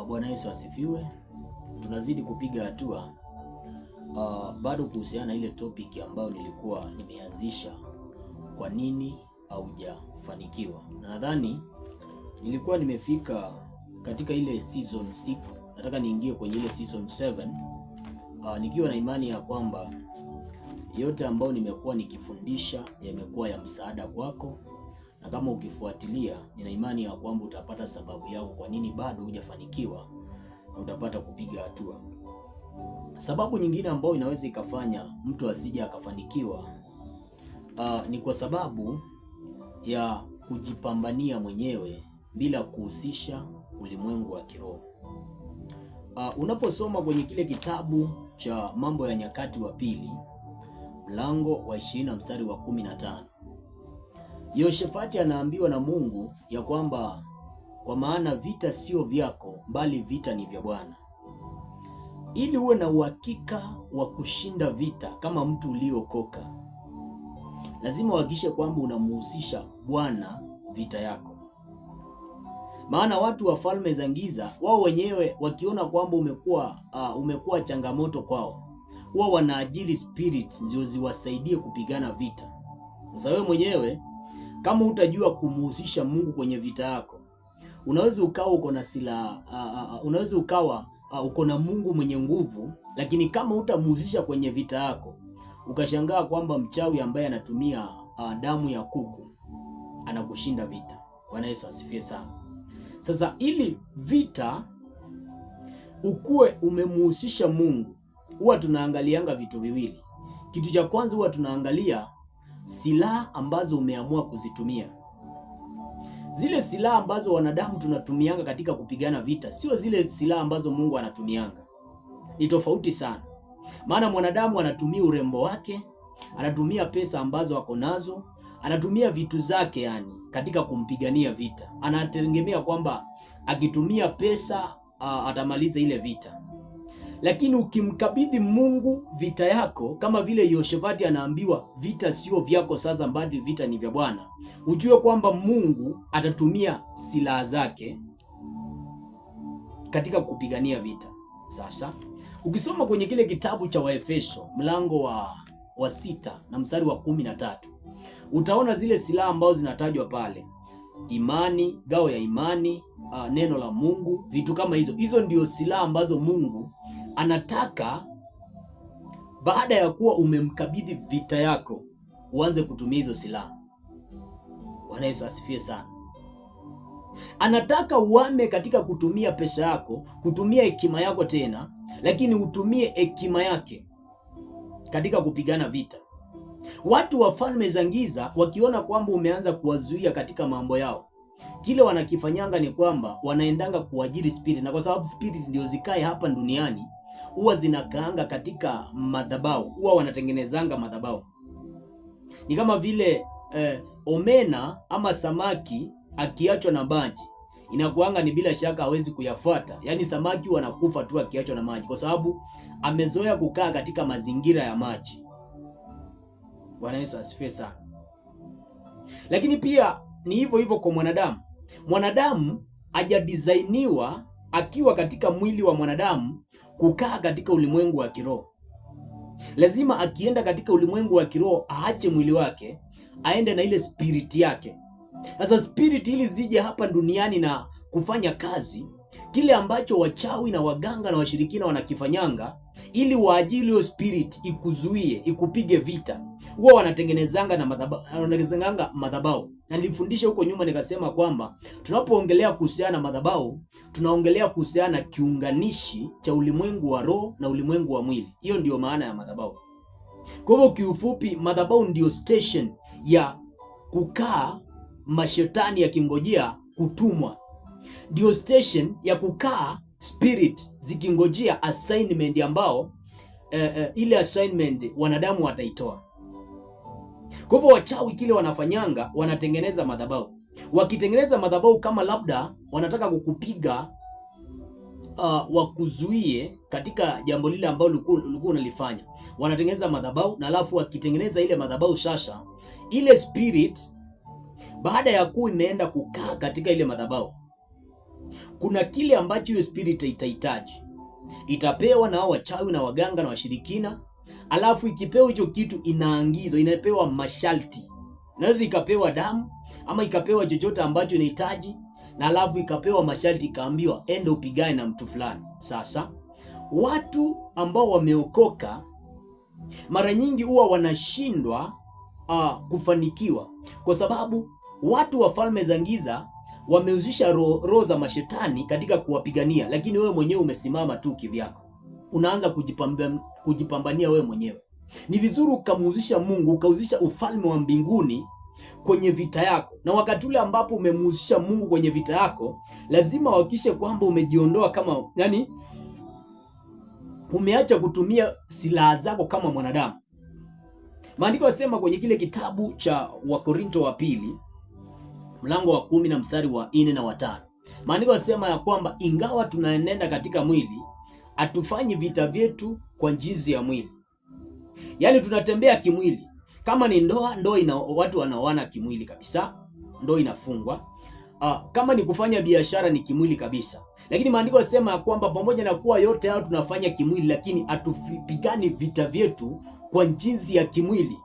Bwana Yesu asifiwe. Tunazidi kupiga hatua bado kuhusiana na ile topic ambayo nilikuwa nimeanzisha, kwa nini haujafanikiwa. Na nadhani nilikuwa nimefika katika ile season 6, nataka niingie kwenye ile season 7 nikiwa na imani ya kwamba yote ambayo nimekuwa nikifundisha yamekuwa ya msaada kwako, na kama ukifuatilia, nina imani ya kwamba utapata sababu yako kwa nini bado hujafanikiwa na utapata kupiga hatua. Sababu nyingine ambayo inaweza ikafanya mtu asije akafanikiwa ni kwa sababu ya kujipambania mwenyewe bila kuhusisha ulimwengu wa kiroho. Unaposoma kwenye kile kitabu cha Mambo ya Nyakati wa Pili mlango wa 20 mstari wa 15, Yehoshafati anaambiwa na Mungu ya kwamba kwa maana vita sio vyako bali vita ni vya Bwana. Ili uwe na uhakika wa kushinda vita kama mtu uliokoka, lazima uhakikishe kwamba unamuhusisha Bwana vita yako. Maana watu wa falme za giza wao wenyewe wakiona kwamba umekuwa changamoto kwao, huwa wanaajiri spirits ndio ziwasaidie kupigana vita. Sasa wewe mwenyewe kama utajua kumuhusisha Mungu kwenye vita yako, unaweza ukawa uko na silaha, unaweza ukawa uko na Mungu mwenye nguvu, lakini kama utamuhusisha kwenye vita yako, ukashangaa kwamba mchawi ambaye anatumia damu ya kuku anakushinda vita. Bwana Yesu asifiwe sana. Sasa ili vita ukuwe umemuhusisha Mungu, huwa tunaangalianga vitu viwili. Kitu cha kwanza huwa tunaangalia silaha ambazo umeamua kuzitumia. Zile silaha ambazo wanadamu tunatumianga katika kupigana vita sio zile silaha ambazo Mungu anatumianga. Ni tofauti sana. Maana mwanadamu anatumia urembo wake, anatumia pesa ambazo ako nazo, anatumia vitu zake yani katika kumpigania vita. Anategemea kwamba akitumia pesa atamaliza ile vita. Lakini ukimkabidhi Mungu vita yako, kama vile Yehoshafati anaambiwa vita sio vyako sasa bali vita ni vya Bwana, ujue kwamba Mungu atatumia silaha zake katika kupigania vita. Sasa ukisoma kwenye kile kitabu cha Waefeso mlango wa 6 na mstari wa 13, utaona zile silaha ambazo zinatajwa pale: imani, ngao ya imani, neno la Mungu, vitu kama hizo. Hizo ndio silaha ambazo Mungu anataka baada ya kuwa umemkabidhi vita yako uanze kutumia hizo silaha. Bwana Yesu asifiwe sana. Anataka uame katika kutumia pesa yako, kutumia hekima yako tena, lakini utumie hekima yake katika kupigana vita. Watu wa falme za giza wakiona kwamba umeanza kuwazuia katika mambo yao, kile wanakifanyanga ni kwamba wanaendanga kuajiri spirit, na kwa sababu spirit ndio zikae hapa duniani, huwa zinakaanga katika madhabahu, huwa wanatengenezanga madhabahu. Ni kama vile omena ama samaki akiachwa na maji, inakuanga ni bila shaka hawezi kuyafuata. Yaani samaki wanakufa tu akiachwa na maji, kwa sababu amezoea kukaa katika mazingira ya maji. Bwana Yesu asifiwe sana. Lakini pia ni hivyo hivyo kwa mwanadamu. Mwanadamu hajadisainiwa akiwa katika mwili wa mwanadamu kukaa katika ulimwengu wa kiroho. Lazima akienda katika ulimwengu wa kiroho aache mwili wake, aende na ile spirit yake. Sasa spirit ili zije hapa duniani na kufanya kazi, kile ambacho wachawi na waganga na washirikina wanakifanyanga ili waajili hiyo spirit ikuzuie, ikupige vita, huwa wanatengenezanga madhabahu. Na nilifundisha huko nyuma nikasema kwamba tunapoongelea kuhusiana na madhabahu, tunaongelea kuhusiana na kiunganishi cha ulimwengu wa roho na ulimwengu wa mwili. Hiyo ndio maana ya madhabahu. Kwa hivyo kiufupi, madhabahu ndio station ya kukaa mashetani yakingojea kutumwa. Ndio station ya kukaa spirit zikingojea assignment ambao ile assignment wanadamu wataitoa. Kwa hivyo wachawi kile wanafanyanga, wanatengeneza madhabahu. Wakitengeneza madhabahu, kama labda wanataka kukupiga wakuzuie katika jambo lile ambalo ulikuwa unalifanya, wanatengeneza madhabahu, na alafu wakitengeneza ile madhabahu, sasa ile spirit baada ya kuwa imeenda kukaa katika ile madhabahu, kuna kile ambacho hiyo spirit itahitaji. Itapewa na hao wachawi na waganga na washirikina, alafu ikipewa hicho kitu inaangizwa, inapewa masharti. Naweza ikapewa damu ama ikapewa chochote ambacho inahitaji, na alafu ikapewa masharti, ikaambiwa ende upigane na mtu fulani. Sasa watu ambao wameokoka mara nyingi huwa wanashindwa kufanikiwa, kwa sababu watu wa falme za giza wamehusisha roho za mashetani katika kuwapigania, lakini wewe mwenyewe umesimama tu kivyako, unaanza kujipambania wewe mwenyewe. Ni vizuri ukamhusisha Mungu, ukahusisha ufalme wa mbinguni kwenye vita yako, na wakati ule ambapo umemhusisha Mungu kwenye vita yako, lazima uhakikishe kwamba umejiondoa kama, yani umeacha kutumia silaha zako kama mwanadamu. Maandiko yasema kwenye kile kitabu cha Wakorinto wa pili mlango wa 10 na mstari wa 4 na wa 5. Maandiko yasema ya kwamba ingawa tunaenenda katika mwili, hatufanyi vita vyetu kwa jinsi ya mwili. Yaani tunatembea kimwili. Kama ni ndoa watu wanaoana kimwili kabisa, ndoa inafungwa. Kama ni kufanya biashara ni kimwili kabisa. Lakini maandiko yasema ya kwamba pamoja na kuwa yote hayo tunafanya kimwili, lakini hatupigani vita vyetu kwa jinsi ya kimwili.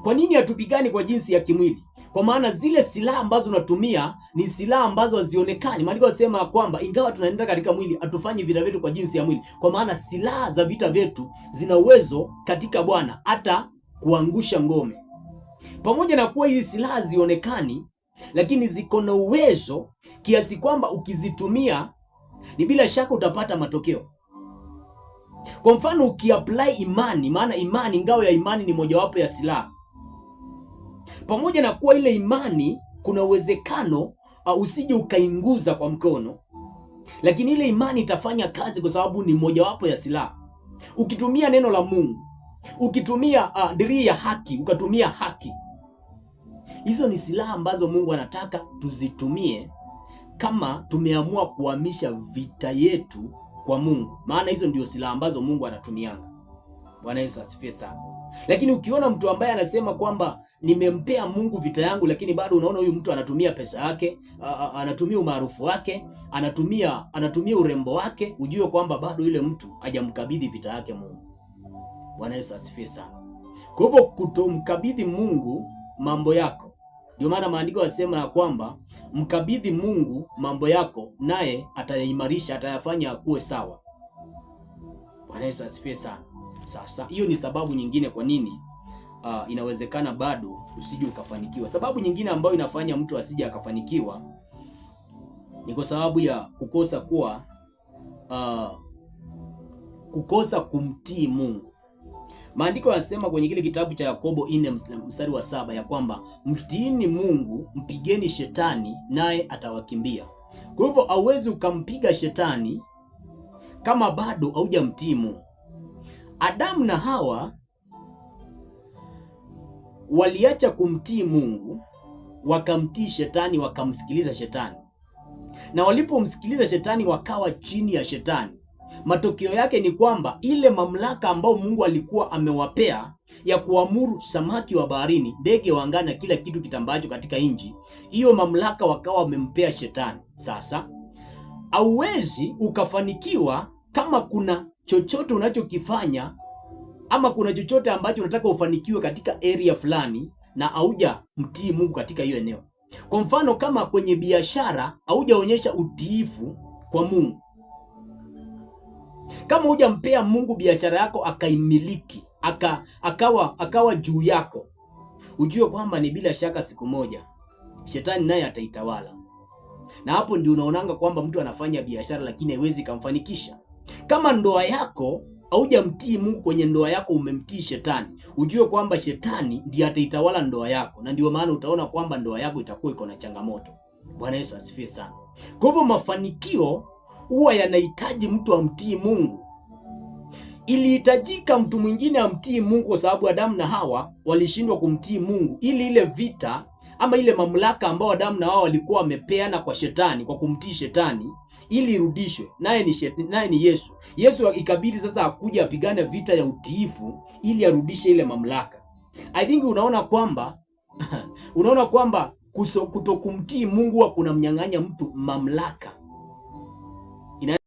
Kwa nini hatupigani kwa jinsi ya kimwili? Kwa maana zile silaha ambazo unatumia ni silaha ambazo hazionekani. Maandiko yasema kwamba ingawa tunaenda katika mwili, hatufanyi vita vyetu kwa jinsi ya mwili. Kwa maana silaha za vita vyetu zina uwezo katika Bwana hata kuangusha ngome. Pamoja na kuwa hizi silaha zionekani, lakini ziko na uwezo kiasi kwamba ukizitumia ni bila shaka utapata matokeo. Kwa mfano ukiapply imani, maana imani, ngao ya imani ni mojawapo ya silaha. Pamoja na kuwa ile imani kuna uwezekano usije ukainguza kwa mkono, lakini ile imani itafanya kazi kwa sababu ni mojawapo ya silaha. Ukitumia neno la Mungu, ukitumia dirii ya haki, ukatumia haki, hizo ni silaha ambazo Mungu anataka tuzitumie kama tumeamua kuhamisha vita yetu kwa Mungu. Maana hizo ndio silaha ambazo Mungu anatumianga. Bwana Yesu asifiwe sana. Lakini ukiona mtu ambaye anasema kwamba nimempea Mungu vita yangu, lakini bado unaona huyu mtu anatumia pesa yake, anatumia umaarufu wake, anatumia urembo wake, ujue kwamba bado yule mtu hajamkabidhi vita yake Mungu. Bwana Yesu asifiwe sana. Kwa hivyo kutomkabidhi Mungu mambo yako, ndio maana maandiko yasema ya kwamba mkabidhi Mungu mambo yako, naye atayaimarisha, atayafanya kuwe sawa. Bwana Yesu asifiwe sana. Sasa hiyo ni sababu nyingine kwa nini inawezekana bado usije ukafanikiwa. Sababu nyingine ambayo inafanya mtu asije akafanikiwa ni kwa sababu ya kukosa kumtii Mungu. Maandiko yanasema kwenye kile kitabu cha Yakobo 4 mstari wa 7 ya kwamba mtiini Mungu, mpigeni shetani naye atawakimbia. Kwa hivyo hauwezi ukampiga shetani kama bado haujamtii Mungu. Adamu na Hawa waliacha kumtii Mungu, wakamtii shetani, wakamsikiliza shetani. Na walipomsikiliza shetani wakawa chini ya shetani. Matokeo yake ni kwamba ile mamlaka ambayo Mungu alikuwa amewapea ya kuamuru samaki wa baharini, ndege wa angani na kila kitu kitambacho katika nchi, hiyo mamlaka wakawa wamempea shetani. Sasa hauwezi ukafanikiwa kama kuna chochote unachokifanya ama kuna chochote ambacho unataka ufanikiwe katika area fulani na hauja mtii Mungu katika hiyo eneo. Kwa mfano kama kwenye biashara haujaonyesha utiifu kwa Mungu. Kama hujampea Mungu biashara yako akaimiliki, akawa juu yako, ujue kwamba ni bila shaka siku moja shetani naye ataitawala. Na hapo ndio unaonanga kwamba mtu anafanya biashara lakini haiwezi kumfanikisha. Kama ndoa yako haujamtii Mungu, kwenye ndoa yako umemtii shetani, ujue kwamba shetani ndiye ataitawala ndoa yako, na ndio maana utaona kwamba ndoa yako itakuwa iko na changamoto. Bwana Yesu asifiwe sana. Kwa hivyo mafanikio huwa yanahitaji mtu amtii Mungu. Ilihitajika mtu mwingine amtii Mungu kwa sababu Adamu na Hawa walishindwa kumtii Mungu, ili ile vita ama ile mamlaka ambayo Adamu na Hawa walikuwa wamepeana kwa shetani, kwa kumtii shetani, ili irudishwe. Naye ni Yesu. Yesu ikabidi sasa akuja apigane vita ya utiifu ili arudishe ile mamlaka. I think unaona kwamba kutokumtii Mungu wa kunamnyang'anya mtu mamlaka. ina